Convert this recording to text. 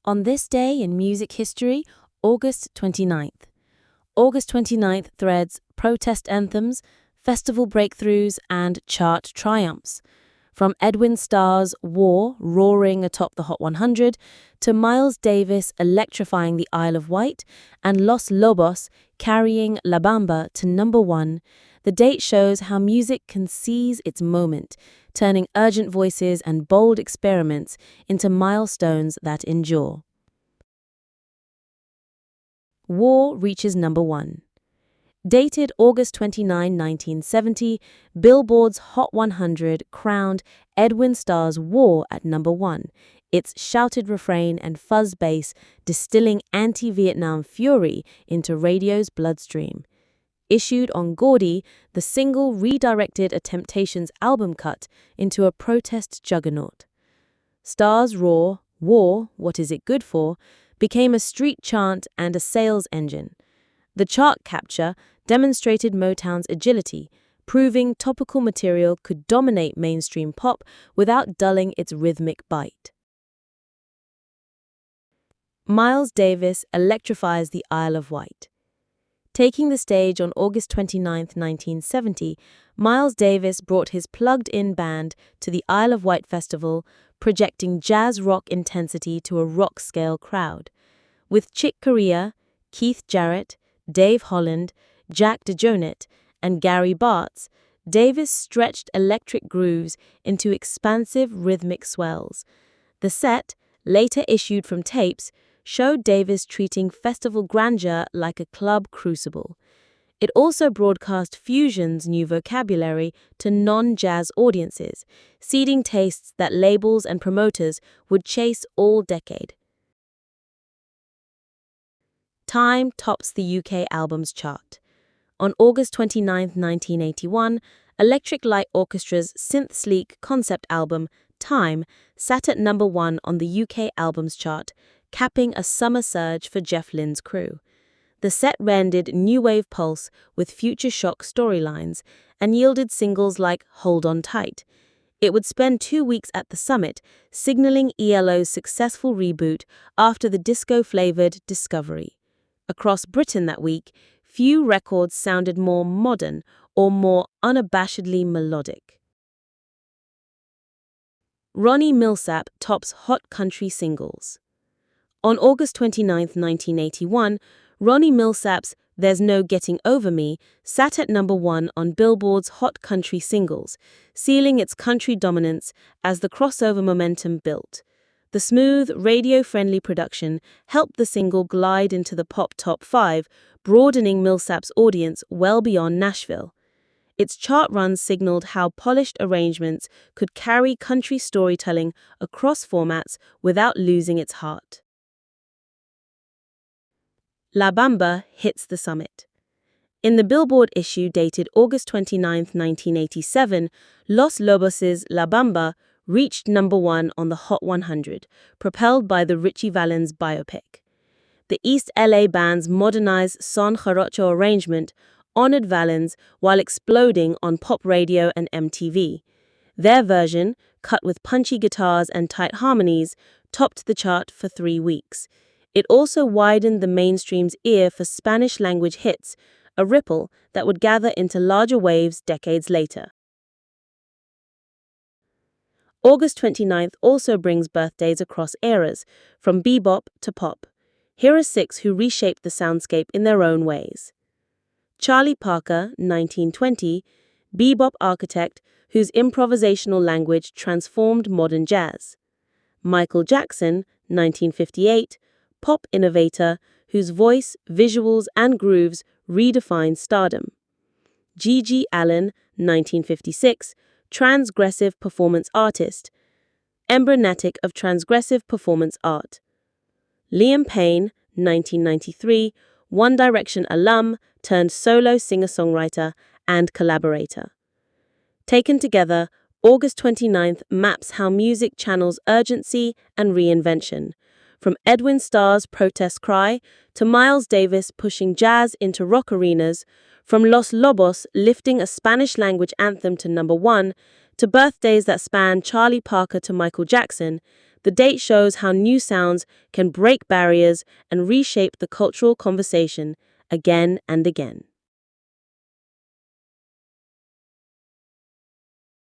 On this day in music history, August 29th. August 29th threads protest anthems, festival breakthroughs, and chart triumphs. From Edwin Starr's War roaring atop the Hot 100 to Miles Davis electrifying the Isle of Wight and Los Lobos carrying La Bamba to #1, the date shows how music can seize its moment, turning urgent voices and bold experiments into milestones that endure. War reaches #1. Dated August 29, 1970, Billboard's Hot 100 crowned Edwin Starr's War at #1, its shouted refrain and fuzz bass distilling anti-Vietnam fury into radio's bloodstream. Issued on Gordy, the single redirected a Temptations album cut into a protest juggernaut. Starr's raw, "War, what is it good for?" became a street chant and a sales engine. The chart capture demonstrated Motown's agility, proving topical material could dominate mainstream pop without dulling its rhythmic bite. Miles Davis electrifies the Isle of Wight. Taking the stage on August 29, 1970, Miles Davis brought his plugged-in band to the Isle of Wight Festival, projecting jazz-rock intensity to a rock-scale crowd. With Chick Corea, Keith Jarrett, Dave Holland, Jack DeJohnette, and Gary Bartz, Davis stretched electric grooves into expansive rhythmic swells. The set, later issued from tapes, showed Davis treating festival grandeur like a club crucible. It also broadcast fusion's new vocabulary to non-jazz audiences, seeding tastes that labels and promoters would chase all decade. Time tops the UK albums chart. On August 29, 1981, Electric Light Orchestra's synth-sleek concept album, Time, sat at #1 on the UK albums chart, capping a summer surge for Jeff Lynne's crew. The set rendered new wave pulse with future shock storylines and yielded singles like Hold On Tight. It would spend 2 weeks at the summit, signaling ELO's successful reboot after the disco-flavored Discovery. Across Britain that week, few records sounded more modern or more unabashedly melodic. Ronnie Milsap tops Hot Country Singles. On August 29, 1981, Ronnie Milsap's There's No Getting Over Me sat at #1 on Billboard's Hot Country Singles, sealing its country dominance as the crossover momentum built. The smooth, radio-friendly production helped the single glide into the pop top 5, broadening Milsap's audience well beyond Nashville. Its chart runs signaled how polished arrangements could carry country storytelling across formats without losing its heart. La Bamba hits the summit. In the Billboard issue dated August 29, 1987, Los Lobos' La Bamba reached #1 on the Hot 100, propelled by the Ritchie Valens biopic. The East LA band's modernized son jarocho arrangement honored Valens while exploding on pop radio and MTV. Their version, cut with punchy guitars and tight harmonies, topped the chart for 3 weeks. It also widened the mainstream's ear for Spanish-language hits, a ripple that would gather into larger waves decades later. August 29th also brings birthdays across eras, from bebop to pop. Here are 6 who reshaped the soundscape in their own ways. Charlie Parker, 1920, bebop architect whose improvisational language transformed modern jazz. Michael Jackson, 1958, pop innovator whose voice, visuals, and grooves redefined stardom. Gigi Allen, 1956, transgressive performance artist, emblematic of transgressive performance art. Liam Payne, 1993, One Direction alum turned solo singer-songwriter and collaborator. Taken together, August 29th maps how music channels urgency and reinvention, from Edwin Starr's protest cry to Miles Davis pushing jazz into rock arenas, from Los Lobos lifting a Spanish-language anthem to #1, to birthdays that span Charlie Parker to Michael Jackson. The date shows how new sounds can break barriers and reshape the cultural conversation again and again.